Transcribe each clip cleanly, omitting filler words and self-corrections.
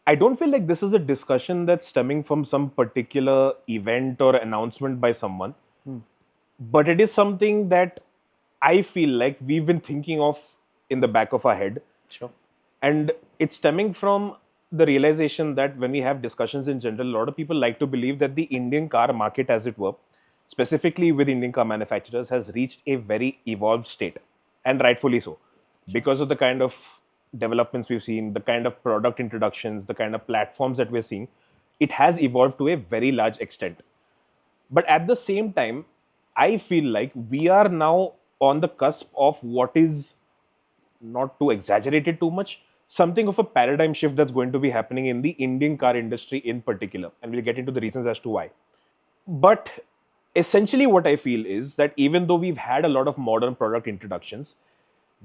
I don't feel like this is a discussion that's stemming from some particular event or announcement by someone, Hmm. but it is something that I feel like we've been thinking of in the back of our head. Sure. And it's stemming from the realization that when we have discussions in general, a lot of people like to believe that the Indian car market, as it were, specifically with Indian car manufacturers, has reached a very evolved state, and rightfully so, Sure. because of the kind of developments we've seen, the kind of product introductions, the kind of platforms that we're seeing. It has evolved to a very large extent. But at the same time, I feel like we are now on the cusp of what is, not to exaggerate it too much, something of a paradigm shift that's going to be happening in the Indian car industry in particular. And we'll get into the reasons as to why. But essentially, what I feel is that even though we've had a lot of modern product introductions,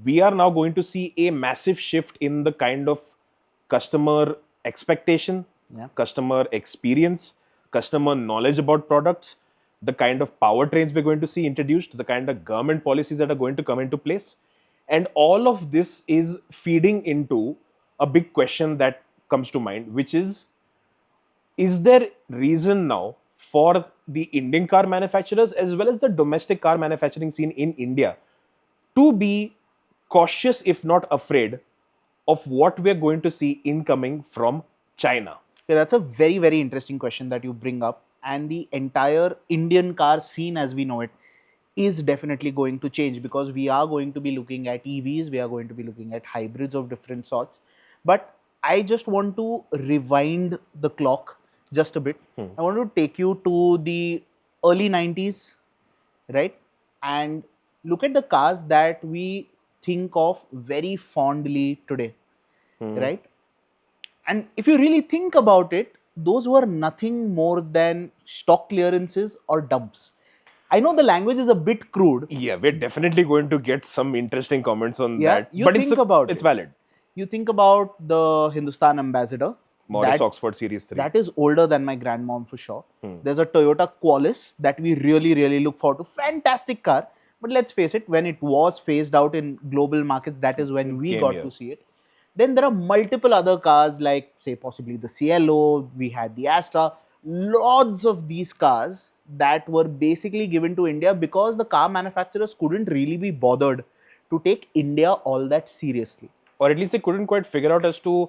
we are now going to see a massive shift in the kind of customer expectation, Yeah. customer experience, customer knowledge about products, the kind of powertrains we're going to see introduced, the kind of government policies that are going to come into place. And all of this is feeding into a big question that comes to mind, which is there reason now for the Indian car manufacturers as well as the domestic car manufacturing scene in India to be cautious, if not afraid, of what we're going to see incoming from China? Yeah, that's a very, very interesting question that you bring up. And the entire Indian car scene as we know it is definitely going to change because we are going to be looking at EVs, we are going to be looking at hybrids of different sorts. But I just want to rewind the clock just a bit. I want to take you to the early 90s, right? And look at the cars that we think of very fondly today, right? And if you really think about it, those were nothing more than stock clearances or dumps. I know the language is a bit crude. Yeah, we're definitely going to get some interesting comments on Yeah, that, you but think about it's it. valid. You think about the Hindustan Ambassador. Morris That Oxford Series 3. that is older than my grandmom for sure. Hmm. There's a Toyota Qualis that we really, really look forward to. Fantastic car. But let's face it, when it was phased out in global markets, that is when we Came got here. to see it. Then there are multiple other cars like, say, possibly the Cielo, we had the Astra, lots of these cars that were basically given to India because the car manufacturers couldn't really be bothered to take India all that seriously. Or at least they couldn't quite figure out as to,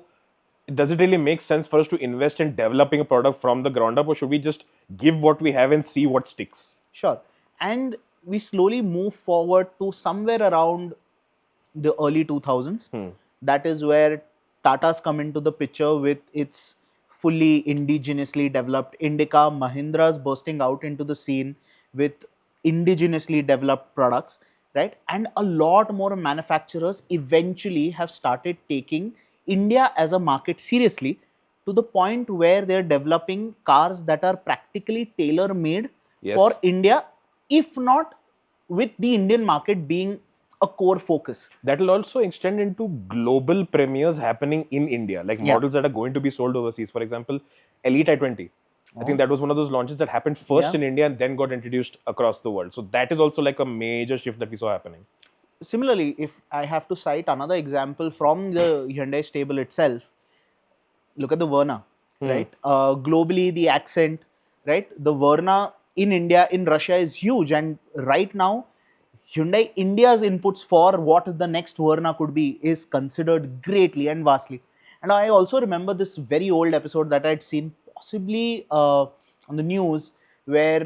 does it really make sense for us to invest in developing a product from the ground up, or should we just give what we have and see what sticks? Sure. And we slowly move forward to somewhere around the early 2000s. That is where Tata's come into the picture with its fully indigenously developed Indica. Mahindra's bursting out into the scene with indigenously developed products, right? And a lot more manufacturers eventually have started taking India as a market seriously to the point where they're developing cars that are practically tailor made for Yes. India, if not with the Indian market being a core focus. That will also extend into global premieres happening in India, like Yeah. models that are going to be sold overseas. For example, Elite I-20. I think Oh, that was one of those launches that happened first yeah. in India and then got introduced across the world. So that is also like a major shift that we saw happening. Similarly, if I have to cite another example from the Hyundai stable itself, look at the Verna, Hmm. right? Globally, the accent, right? The Verna in India, in Russia is huge. And right now, Hyundai India's inputs for what the next Verna could be is considered greatly and vastly. And I also remember this very old episode that I'd seen possibly on the news where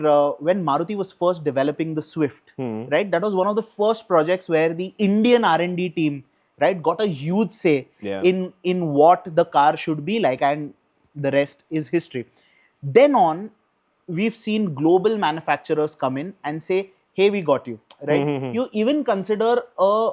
when Maruti was first developing the Swift, right? That was one of the first projects where the Indian R&D team, right, got a huge say Yeah. in what the car should be like, and the rest is history. Then on, we've seen global manufacturers come in and say, hey, we got you, right? You even consider a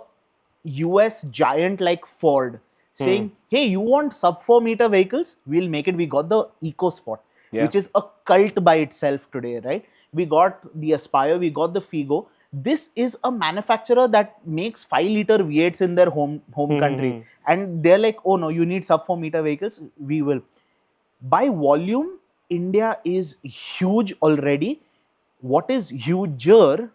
US giant like Ford saying, hey, you want sub 4 meter vehicles? We'll make it. We got the EcoSport, Yeah. which is a cult by itself today, right? We got the Aspire, we got the Figo. This is a manufacturer that makes 5 liter V8s in their home country. And they're like, oh no, you need sub 4 meter vehicles? We will. By volume, India is huge already. What is huger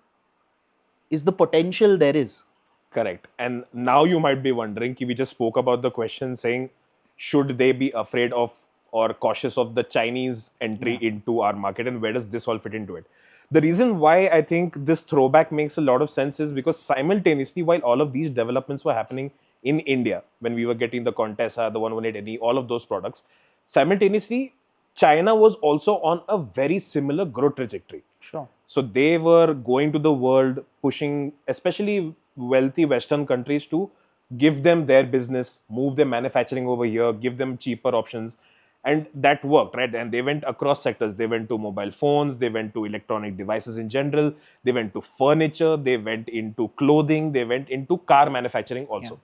is the potential there is. Correct. And now you might be wondering, we just spoke about the question saying, should they be afraid of or cautious of the Chinese entry Yeah. into our market, and where does this all fit into it? The reason why I think this throwback makes a lot of sense is because simultaneously, while all of these developments were happening in India, when we were getting the Contessa, the 118E, all of those products, simultaneously, China was also on a very similar growth trajectory. Sure. So they were going to the world, pushing especially wealthy Western countries to give them their business, move their manufacturing over here, give them cheaper options. And that worked, right? And they went across sectors. They went to mobile phones, they went to electronic devices in general, they went to furniture, they went into clothing, they went into car manufacturing Yeah. also.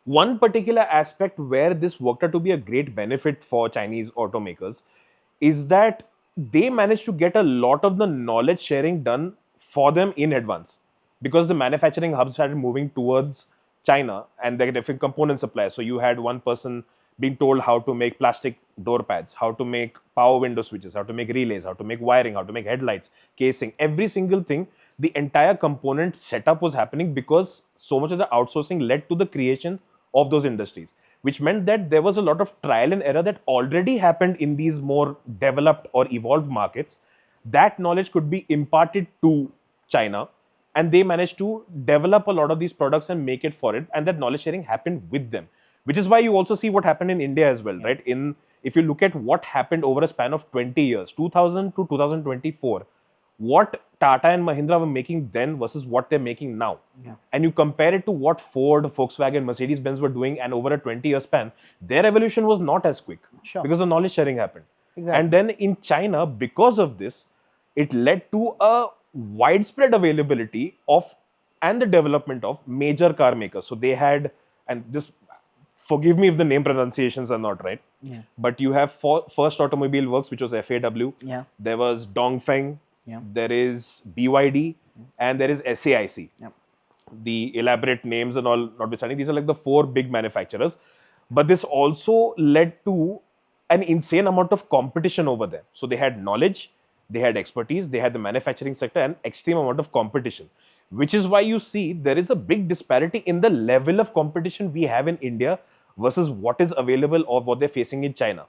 One particular aspect where this worked out to be a great benefit for Chinese automakers is that they managed to get a lot of the knowledge sharing done for them in advance, because the manufacturing hubs started moving towards China and they're different component suppliers. So you had one person being told how to make plastic door pads, how to make power window switches, how to make relays, how to make wiring, how to make headlights, casing, every single thing. The entire component setup was happening because so much of the outsourcing led to the creation of those industries, which meant that there was a lot of trial and error that already happened in these more developed or evolved markets. That knowledge could be imparted to China, and they managed to develop a lot of these products and make it for it, and that knowledge sharing happened with them, which is why you also see what happened in India as well, right? In If you look at what happened over a span of 20 years, 2000 to 2024, what Tata and Mahindra were making then versus what they're making now. Yeah. And you compare it to what Ford, Volkswagen, Mercedes-Benz were doing, and over a 20-year span, their evolution was not as quick. Sure. Because the knowledge sharing happened. Exactly. And then in China, because of this, it led to a widespread availability of and the development of major car makers. So they had, and this, forgive me if the name pronunciations are not right, Yeah. but you have First Automobile Works, which was FAW. Yeah. There was Dongfeng. Yeah. There is BYD, and there is SAIC. Yeah. The elaborate names and all notwithstanding, these are like the four big manufacturers. But this also led to an insane amount of competition over there. So they had knowledge, they had expertise, they had the manufacturing sector, and extreme amount of competition. Which is why you see there is a big disparity in the level of competition we have in India versus what is available or what they're facing in China.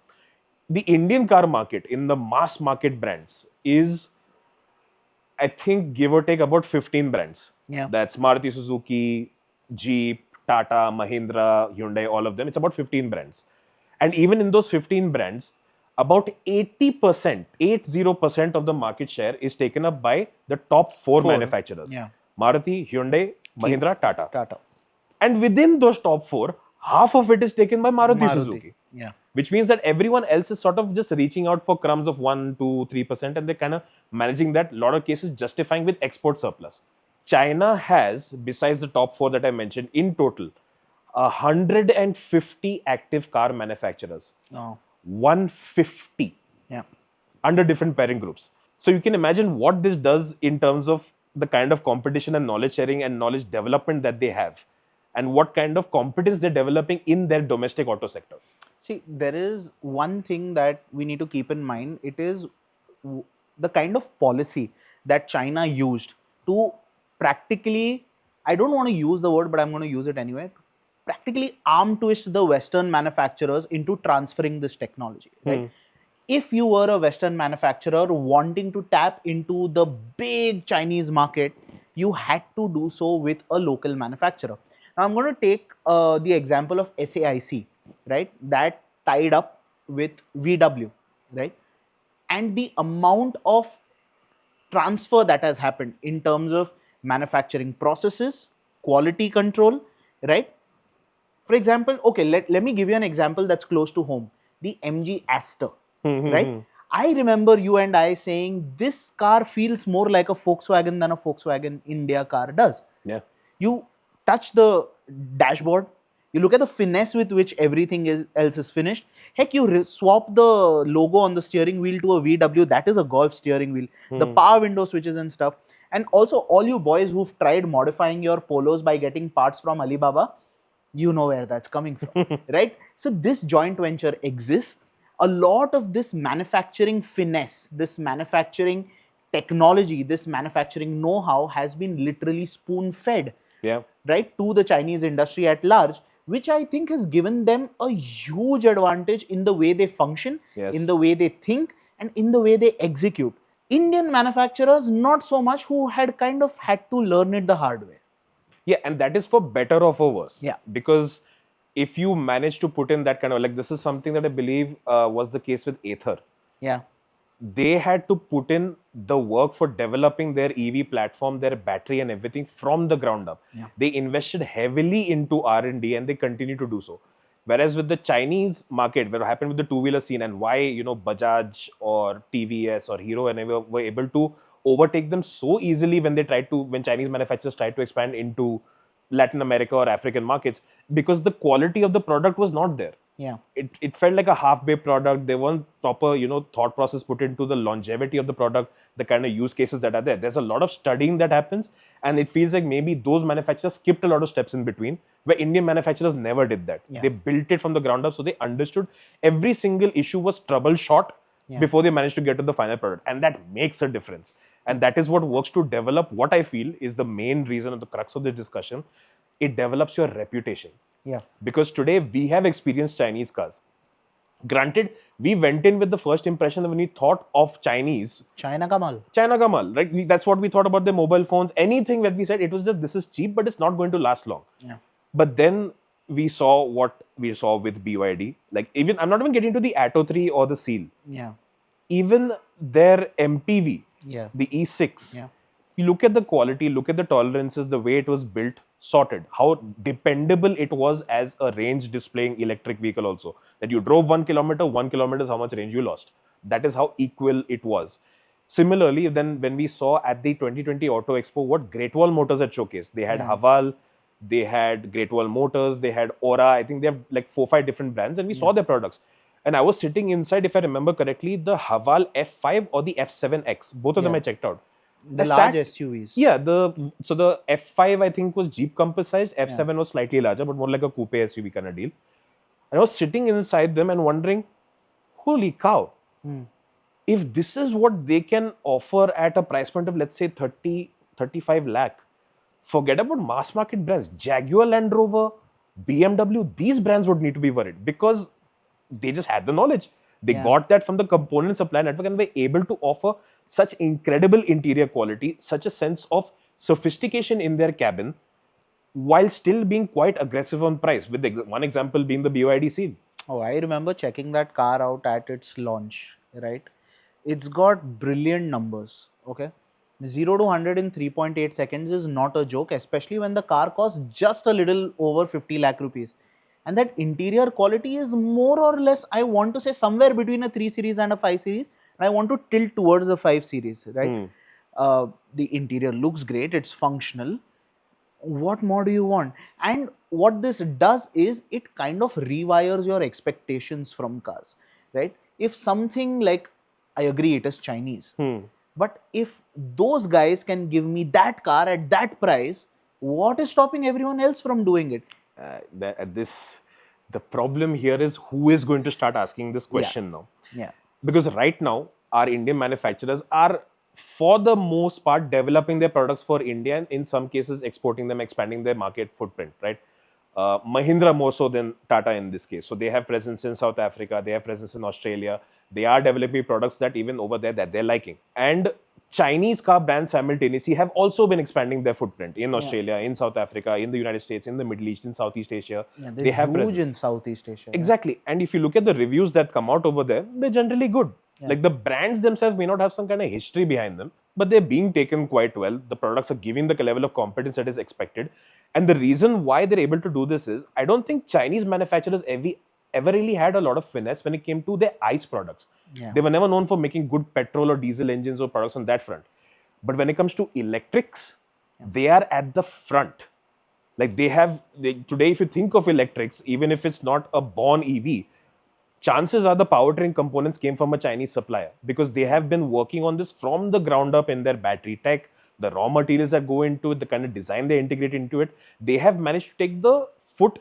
The Indian car market in the mass market brands is, I think, give or take about 15 brands. Yeah. That's Maruti Suzuki, Jeep, Tata, Mahindra, Hyundai, all of them. It's about 15 brands. And even in those 15 brands, about 80%, 80% of the market share is taken up by the top four manufacturers. Yeah. Maruti, Hyundai, Mahindra, Tata. Tata. And within those top four, half of it is taken by Maruti Suzuki. Yeah. Which means that everyone else is sort of just reaching out for crumbs of 1, 2, 3%, and they're kind of managing that, a lot of cases justifying with export surplus. China has, besides the top four that I mentioned, in total, 150 active car manufacturers. Oh. 150. Yeah. Under different parent groups. So you can imagine what this does in terms of the kind of competition and knowledge sharing and knowledge development that they have, and what kind of competence they're developing in their domestic auto sector. See, there is one thing that we need to keep in mind. It is the kind of policy that China used to practically, I don't want to use the word, but I'm going to use it anyway, practically arm twist the Western manufacturers into transferring this technology, right? If you were a Western manufacturer wanting to tap into the big Chinese market, you had to do so with a local manufacturer. Now, I'm going to take the example of SAIC, right? That tied up with VW, right? And the amount of transfer that has happened in terms of manufacturing processes, quality control, right? For example, okay, let me give you an example that's close to home. The MG Aster, right? I remember you and I saying this car feels more like a Volkswagen than a Volkswagen India car does. Yeah. You touch the dashboard, you look at the finesse with which everything else is finished. Heck, you swap the logo on the steering wheel to a VW, that is a Golf steering wheel. The power window switches and stuff. And also, all you boys who've tried modifying your Polos by getting parts from Alibaba, you know where that's coming from, right? So this joint venture exists. A lot of this manufacturing finesse, this manufacturing technology, this manufacturing know-how has been literally spoon-fed, Yeah. right, to the Chinese industry at large, which I think has given them a huge advantage in the way they function, Yes. in the way they think, and in the way they execute. Indian manufacturers, not so much, who had kind of had to learn it the hard way. Yeah, and that is for better or for worse. Yeah. Because if you manage to put in that kind of, like, this is something that I believe was the case with Ather. Yeah. They had to put in the work for developing their EV platform, their battery and everything from the ground up. Yeah. They invested heavily into R&D and they continue to do so. Whereas with the Chinese market, what happened with the two-wheeler scene and why, Bajaj or TVS or Hero and were able to overtake them so easily when Chinese manufacturers tried to expand into Latin America or African markets, because the quality of the product was not there. Yeah. It felt like a half-baked product. There weren't proper, thought process put into the longevity of the product, the kind of use cases that are there. There's a lot of studying that happens, and it feels like maybe those manufacturers skipped a lot of steps in between, where Indian manufacturers never did that. Yeah. They built it from the ground up, so they understood every single issue was troubleshot before they managed to get to the final product, and that makes a difference. And that is what works to develop what I feel is the main reason of the crux of this discussion. It develops your reputation. Yeah. Because today we have experienced Chinese cars. Granted, we went in with the first impression that when we thought of Chinese, China ka mal. China ka mal, right? That's what we thought about their mobile phones. Anything that we said, it was just, this is cheap, but it's not going to last long. Yeah. But then we saw what we saw with BYD. Like, even, I'm not even getting to the Atto 3 or the Seal. Yeah. Even their MPV, Yeah. the E6, Yeah. you look at the quality, look at the tolerances, the way it was built, sorted, how dependable it was as a range displaying electric vehicle also. That you drove 1 kilometer, 1 kilometer is how much range you lost. That is how equal it was. Similarly, then when we saw at the 2020 Auto Expo what Great Wall Motors had showcased, they had Haval, they had Great Wall Motors, they had Aura, I think they have like 4-5 different brands, and we saw their products. And I was sitting inside, if I remember correctly, the Haval F5 or the F7X, both of them I checked out. The large SUVs. Yeah, so the F5 I think was Jeep compass sized, F7 was slightly larger, but more like a coupe SUV kind of deal. And I was sitting inside them and wondering, holy cow, if this is what they can offer at a price point of, let's say, 35 lakh, forget about mass market brands. Jaguar, Land Rover, BMW, these brands would need to be worried because they just had the knowledge. They got that from the component supply network and were able to offer such incredible interior quality, such a sense of sophistication in their cabin, while still being quite aggressive on price, with one example being the BYD Seal. Oh, I remember checking that car out at its launch, right? It's got brilliant numbers, okay? 0 to 100 in 3.8 seconds is not a joke, especially when the car costs just a little over 50 lakh rupees. And that interior quality is more or less, I want to say, somewhere between a 3 Series and a 5 Series. And I want to tilt towards the 5 Series, right? The interior looks great, it's functional. What more do you want? And what this does is it kind of rewires your expectations from cars, right? If something like, I agree, it is Chinese, but if those guys can give me that car at that price, what is stopping everyone else from doing it? The problem here is who is going to start asking this question now. Yeah. Because right now, our Indian manufacturers are, for the most part, developing their products for India and in some cases exporting them, expanding their market footprint, right? Mahindra more so than Tata in this case. So they have presence in South Africa, they have presence in Australia. They are developing products that even over there that they're liking. And Chinese car brands simultaneously have also been expanding their footprint in Australia, in South Africa, in the United States, in the Middle East, in Southeast Asia. Yeah, they have huge presence in Southeast Asia. Exactly. And if you look at the reviews that come out over there, they're generally good. Like, the brands themselves may not have some kind of history behind them, but they're being taken quite well. The products are giving the level of competence that is expected. And the reason why they're able to do this is, I don't think Chinese manufacturers ever really had a lot of finesse when it came to their ICE products. They were never known for making good petrol or diesel engines or products on that front. But when it comes to electrics, they are at the front. Like, today, if you think of electrics, even if it's not a born EV, chances are the powertrain components came from a Chinese supplier, because they have been working on this from the ground up in their battery tech, the raw materials that go into it, the kind of design they integrate into it. They have managed to take the foot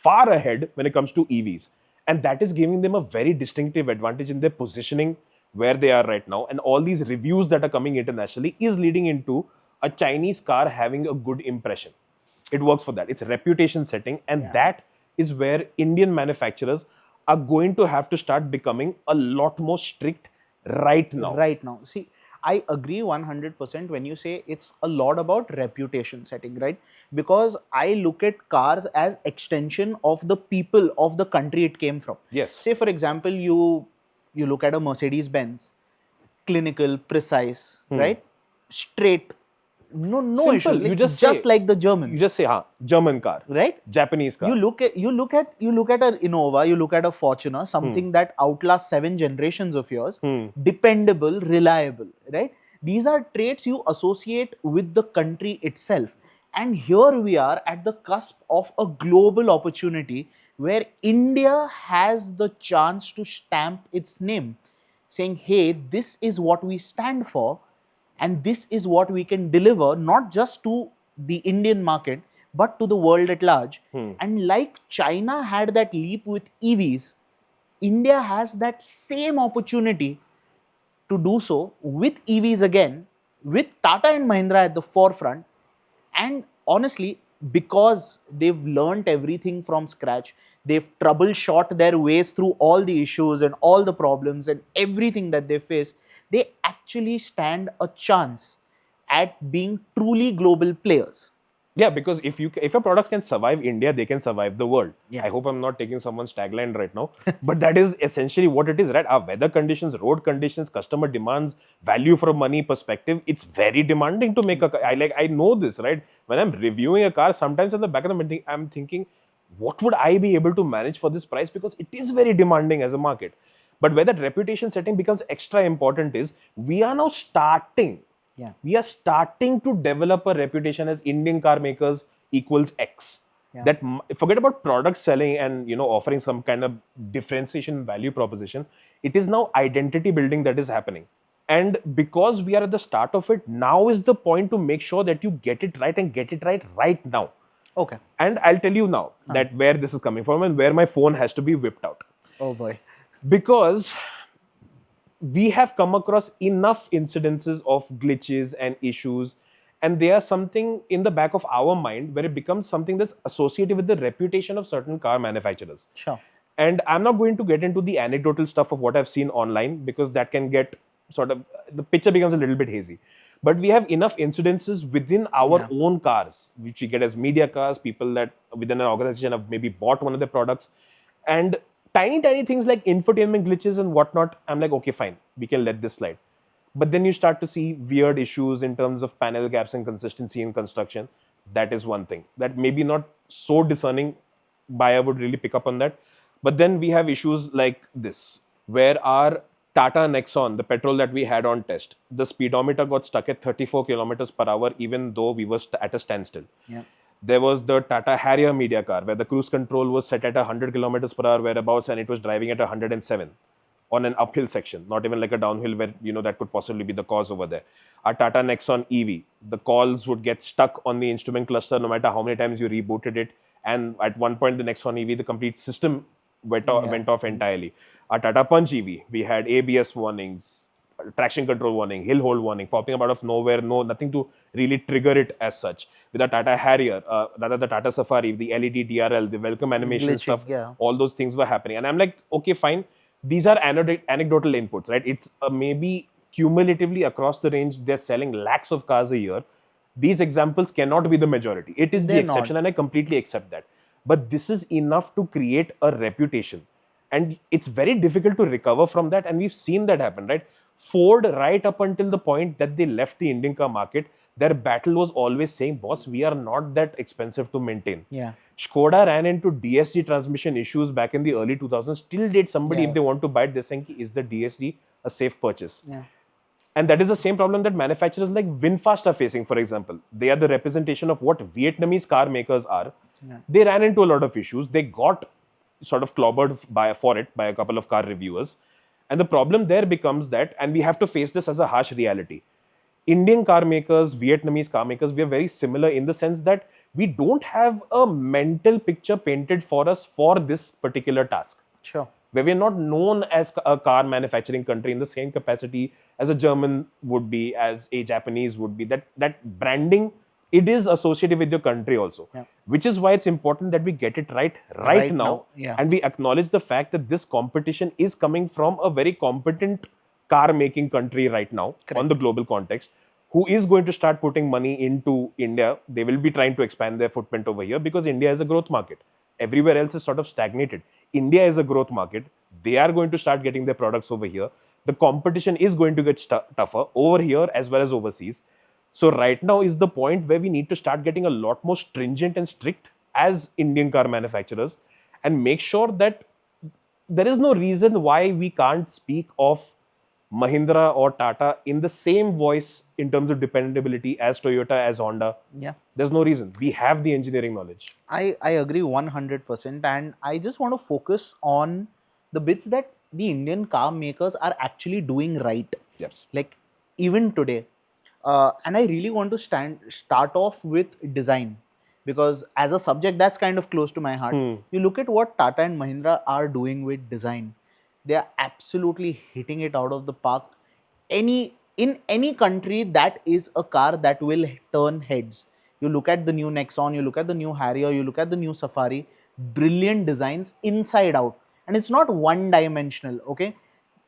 far ahead when it comes to EVs. And that is giving them a very distinctive advantage in their positioning where they are right now. And all these reviews that are coming internationally is leading into a Chinese car having a good impression. It works for that. It's reputation setting, and that is where Indian manufacturers are going to have to start becoming a lot more strict right now. Right now, see, I agree 100% when you say it's a lot about reputation setting, right? Because I look at cars as extension of the people of the country it came from. Yes. Say for example, you look at a Mercedes Benz, clinical, precise, right? Straight, no issue, Simple. like You just just say, like the Germans, German car, right? Japanese car. You look at an Innova, you look at a Fortuner, something that outlasts 7 generations of yours, dependable, reliable, right? These are traits you associate with the country itself. And here we are at the cusp of a global opportunity where India has the chance to stamp its name, saying, hey, this is what we stand for, and this is what we can deliver, not just to the Indian market, but to the world at large. And like China had that leap with EVs, India has that same opportunity to do so with EVs again, with Tata and Mahindra at the forefront. And honestly, because they've learnt everything from scratch, they've troubleshot their ways through all the issues and all the problems and everything that they face, they actually stand a chance at being truly global players. Yeah, because if your products can survive India, they can survive the world. Yeah. I hope I'm not taking someone's tagline right now, but that is essentially what it is, right? Our weather conditions, road conditions, customer demands, value for money perspective, it's very demanding to make a car. I know this, right? When I'm reviewing a car, sometimes at the back of the mind, I'm thinking, what would I be able to manage for this price? Because it is very demanding as a market. But where that reputation setting becomes extra important is we are now starting. Yeah. We are starting to develop a reputation as Indian car makers equals X. Yeah. That forget about product selling and offering some kind of differentiation value proposition. It is now identity building that is happening. And because we are at the start of it, now is the point to make sure that you get it right and get it right now. Okay. And I'll tell you now that where this is coming from and where my phone has to be whipped out. Oh boy. Because we have come across enough incidences of glitches and issues, and they are something in the back of our mind where it becomes something that's associated with the reputation of certain car manufacturers. Sure. And I'm not going to get into the anecdotal stuff of what I've seen online because that can get the picture becomes a little bit hazy. But we have enough incidences within our own cars, which we get as media cars, people that within an organization have maybe bought one of their products. And tiny things like infotainment glitches and whatnot, I'm like, okay, fine, we can let this slide. But then you start to see weird issues in terms of panel gaps and consistency in construction. That is one thing that maybe not so discerning buyer would really pick up on that. But then we have issues like this, where our Tata Nexon, the petrol that we had on test, the speedometer got stuck at 34 kilometers per hour, even though we were at a standstill. Yeah. There was the Tata Harrier media car where the cruise control was set at 100 kilometers per hour whereabouts and it was driving at 107 on an uphill section, not even like a downhill where, that could possibly be the cause over there. Our Tata Nexon EV, the calls would get stuck on the instrument cluster no matter how many times you rebooted it. And at one point, the Nexon EV, the complete system went off entirely. Our Tata Punch EV, we had ABS warnings, traction control warning, hill hold warning, popping up out of nowhere, nothing to really trigger it as such. With the Tata Harrier, rather the Tata Safari, the LED DRL, the welcome animation Glitching, stuff, yeah. all those things were happening. And I'm like, okay, fine. These are anecdotal inputs, right? It's maybe cumulatively across the range, they're selling lakhs of cars a year. These examples cannot be the majority. It is the exception, and I completely accept that. But this is enough to create a reputation. And it's very difficult to recover from that. And we've seen that happen, right? Ford, right up until the point that they left the Indian car market, their battle was always saying, boss, we are not that expensive to maintain. Yeah. Skoda ran into DSG transmission issues back in the early 2000s. Still did somebody, if they want to buy it, they're saying, is the DSG a safe purchase? Yeah. And that is the same problem that manufacturers like VinFast are facing, for example. They are the representation of what Vietnamese car makers are. Yeah. They ran into a lot of issues. They got sort of clobbered by a couple of car reviewers. And the problem there becomes that, and we have to face this as a harsh reality. Indian car makers, Vietnamese car makers, we are very similar in the sense that we don't have a mental picture painted for us for this particular task. Sure. Where we're not known as a car manufacturing country in the same capacity as a German would be, as a Japanese would be. That branding it is associated with your country also, Yeah. which is why it's important that we get it right now, Yeah. and we acknowledge the fact that this competition is coming from a very competent car making country right now on the global context, who is going to start putting money into India. They will be trying to expand their footprint over here because India is a growth market. Everywhere else is sort of stagnated. India is a growth market. They are going to start getting their products over here. The competition is going to get tougher over here as well as overseas. So right now is the point where we need to start getting a lot more stringent and strict as Indian car manufacturers, and make sure that there is no reason why we can't speak of Mahindra or Tata in the same voice in terms of dependability as Toyota, as Honda. Yeah. There's no reason. We have the engineering knowledge. I agree 100%, and I just want to focus on the bits that the Indian car makers are actually doing right. Yes. Like even today, and I really want to start off with design, because as a subject that's kind of close to my heart. You look at what Tata and Mahindra are doing with design. They are absolutely hitting it out of the park. In any country, that is a car that will turn heads. You look at the new Nexon, you look at the new Harrier, you look at the new Safari. Brilliant designs inside out, and it's not one dimensional. Okay,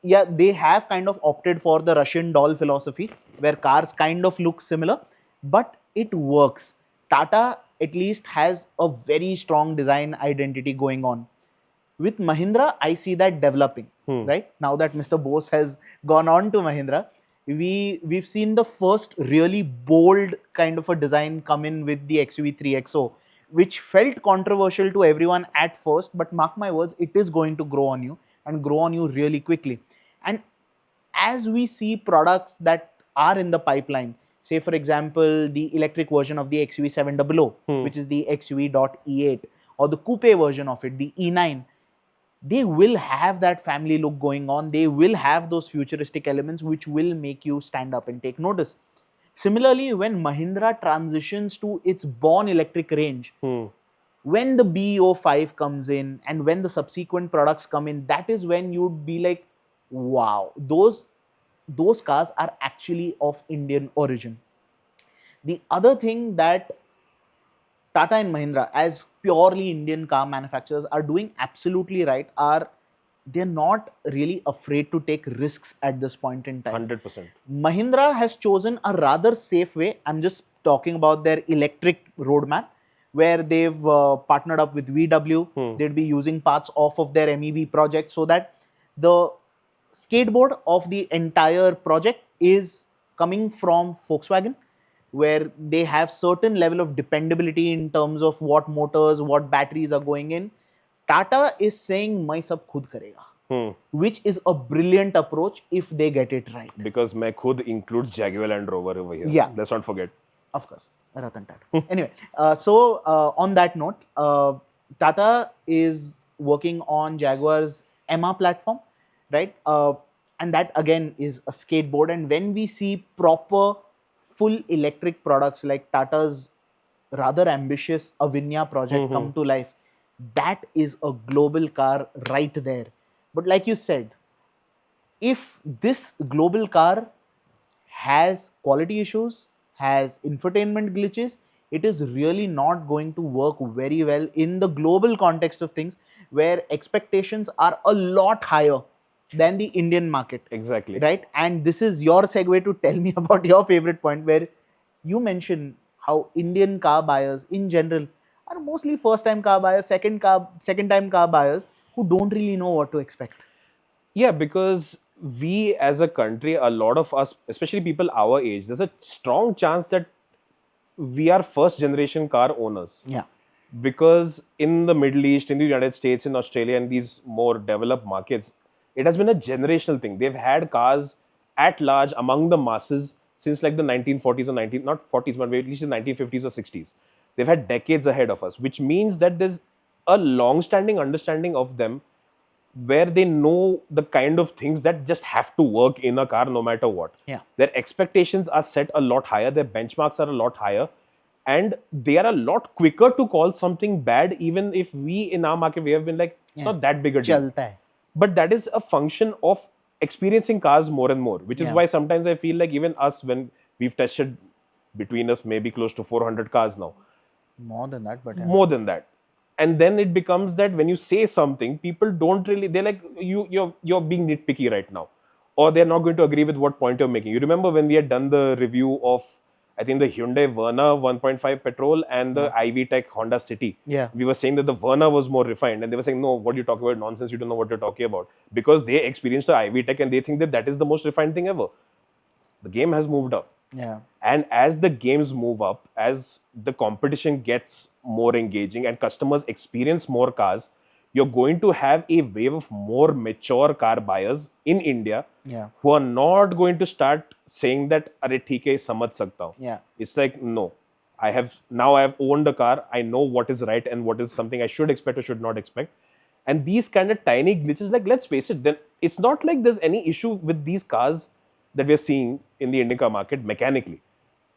yeah, they have kind of opted for the Russian doll philosophy where cars kind of look similar, but it works. Tata at least has a very strong design identity going on. With Mahindra, I see that developing. Right now that Mr. Bose has gone on to Mahindra, we've seen the first really bold kind of a design come in with the XUV3XO, which felt controversial to everyone at first, but mark my words, it is going to grow on you, and grow on you really quickly. And as we see products that are in the pipeline, say for example the electric version of the XUV700, which is the XUV.E8, or the coupe version of it, the E9, they will have that family look going on. They will have those futuristic elements which will make you stand up and take notice. Similarly, when Mahindra transitions to its born electric range, when the BO5 comes in and when the subsequent products come in, that is when you'd be like, wow, those cars are actually of Indian origin. The other thing that Tata and Mahindra, as purely Indian car manufacturers, are doing absolutely right are they're not really afraid to take risks at this point in time. 100%. Mahindra has chosen a rather safe way. I'm just talking about their electric roadmap, where they've partnered up with VW. They'd be using parts off of their MEB project so that the skateboard of the entire project is coming from Volkswagen, where they have certain level of dependability in terms of what motors, what batteries are going in. Tata is saying, "Main sab khud karega," which is a brilliant approach if they get it right. Because "main khud" includes Jaguar and Rover over here. Yeah. Let's not forget. Of course, Ratan Tata. Anyway, so on that note, Tata is working on Jaguar's MR platform, right? And that again is a skateboard. And when we see proper full electric products like Tata's rather ambitious Avinya project come to life, that is a global car right there. But like you said, if this global car has quality issues, has infotainment glitches, it is really not going to work very well in the global context of things, where expectations are a lot higher than the Indian market. Exactly. Right? And this is your segue to tell me about your favorite point, where you mention how Indian car buyers in general are mostly first-time car buyers, second-time car buyers who don't really know what to expect. Yeah, because we as a country, a lot of us, especially people our age, there's a strong chance that we are first generation car owners. Yeah. Because in the Middle East, in the United States, in Australia, and these more developed markets, it has been a generational thing. They've had cars at large among the masses since like the 1940s or not 40s, but at least the 1950s or 60s. They've had decades ahead of us, which means that there's a long-standing understanding of them, where they know the kind of things that just have to work in a car no matter what. Yeah. Their expectations are set a lot higher, their benchmarks are a lot higher, and they are a lot quicker to call something bad, even if we in our market, we have been like, it's not that big a deal. Chalta hai. But that is a function of experiencing cars more and more, which is why sometimes I feel like even us, when we've tested Between us, maybe close to 400 cars now. More than that, but yeah. More than that. And then it becomes that when you say something, people don't really, they're like, you're being nitpicky right now. Or they're not going to agree with what point you're making. You remember when we had done the review of, I think, the Hyundai Verna 1.5 petrol and the IV Tech Honda City. Yeah. We were saying that the Verna was more refined, and they were saying, no, what are you talking about? Nonsense, you don't know what you're talking about. Because they experienced the IV Tech and they think that that is the most refined thing ever. The game has moved up. Yeah. And as the games move up, as the competition gets more engaging and customers experience more cars, you're going to have a wave of more mature car buyers in India Yeah. who are not going to start saying that, "Arey, theek hai, samajh sakta hu." Yeah. It's like, no, I have owned a car. I know what is right and what is something I should expect or should not expect. And these kind of tiny glitches, like, let's face it, then it's not like there's any issue with these cars that we're seeing in the Indian car market mechanically.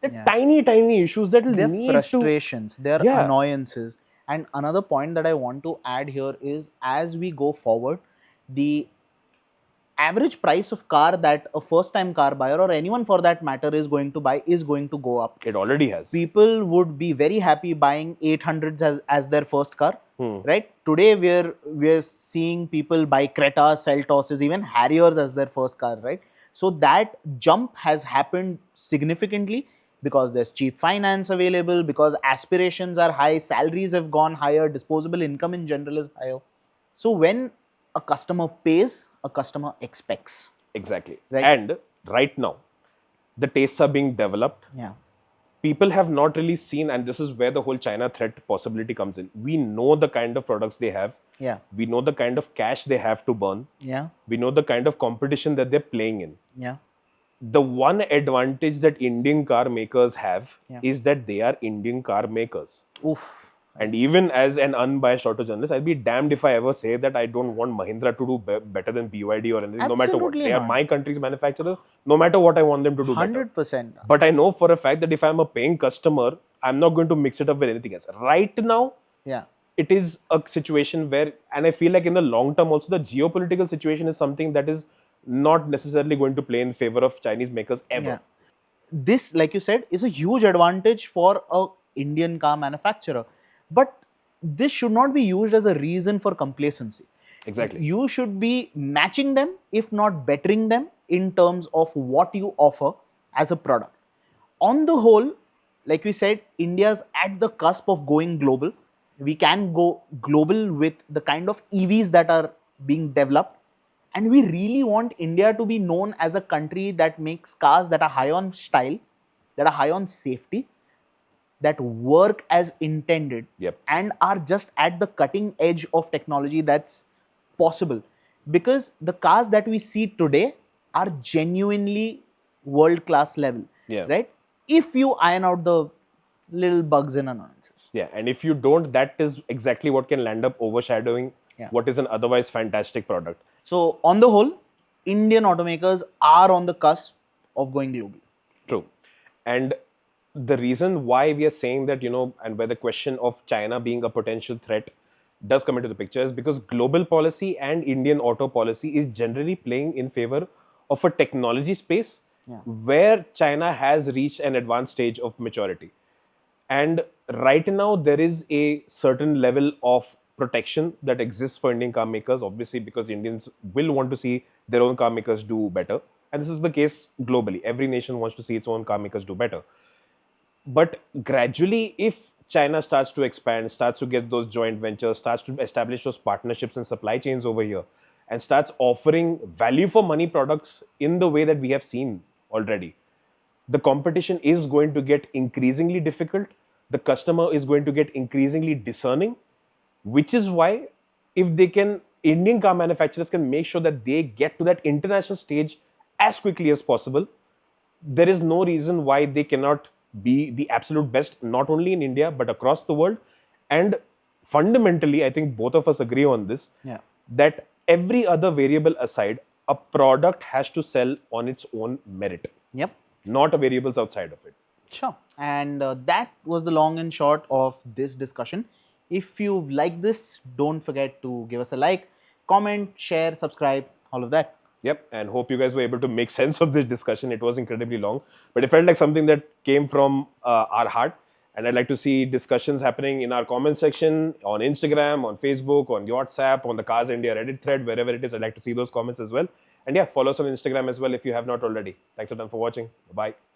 They're Yeah. tiny issues that will They're need frustrations, they're Yeah. annoyances. And another point that I want to add here is, as we go forward, the average price of car that a first time car buyer, or anyone for that matter, is going to buy is going to go up. It already has. People would be very happy buying 800s as their first car, right? Today we're seeing people buy Creta, Seltos, even Harriers as their first car, right? So that jump has happened significantly because there's cheap finance available, because aspirations are high, salaries have gone higher, disposable income in general is higher. So when a customer pays, a customer expects. Exactly. Right. And right now, the tastes are being developed. Yeah. People have not really seen, and this is where the whole China threat possibility comes in. We know the kind of products they have. Yeah. We know the kind of cash they have to burn. Yeah. We know the kind of competition that they're playing in. Yeah. The one advantage that Indian car makers have is that they are Indian car makers. Oof. And even as an unbiased auto journalist, I'd be damned if I ever say that I don't want Mahindra to do better than BYD or anything, no matter what. They are my country's manufacturers, no matter what I want them to do 100%. better. But I know for a fact that if I'm a paying customer, I'm not going to mix it up with anything else. Right now, it is a situation where, and I feel like in the long term also, the geopolitical situation is something that is not necessarily going to play in favor of Chinese makers ever. Yeah. This, like you said, is a huge advantage for a Indian car manufacturer. But this should not be used as a reason for complacency. Exactly. You should be matching them, if not bettering them, in terms of what you offer as a product. On the whole, like we said, India's at the cusp of going global. We can go global with the kind of EVs that are being developed. And we really want India to be known as a country that makes cars that are high on style, that are high on safety, that work as intended, and are just at the cutting edge of technology that's possible. Because the cars that we see today are genuinely world-class level, right? If you iron out the little bugs and annoyances. Yeah, and if you don't, that is exactly what can land up overshadowing what is an otherwise fantastic product. So on the whole, Indian automakers are on the cusp of going global. True. And the reason why we are saying that, and where the question of China being a potential threat does come into the picture is because global policy and Indian auto policy is generally playing in favor of a technology space where China has reached an advanced stage of maturity. And right now, there is a certain level of protection that exists for Indian car makers, obviously, because Indians will want to see their own car makers do better. And this is the case globally. Every nation wants to see its own car makers do better. But gradually, if China starts to expand, starts to get those joint ventures, starts to establish those partnerships and supply chains over here, and starts offering value for money products in the way that we have seen already, the competition is going to get increasingly difficult. The customer is going to get increasingly discerning, which is why if they can, Indian car manufacturers can make sure that they get to that international stage as quickly as possible. There is no reason why they cannot be the absolute best, not only in India, but across the world. And fundamentally, I think both of us agree on this, that every other variable aside, a product has to sell on its own merit. Not a variables outside of it. Sure. And that was the long and short of this discussion. If you like this, don't forget to give us a like, comment, share, subscribe, all of that. Yep, and hope you guys were able to make sense of this discussion. It was incredibly long, but it felt like something that came from our heart. And I'd like to see discussions happening in our comment section on Instagram, on Facebook, on WhatsApp, on the Cars India Reddit thread, wherever it is. I'd like to see those comments as well. And yeah, follow us on Instagram as well if you have not already. Thanks a ton for watching. Bye.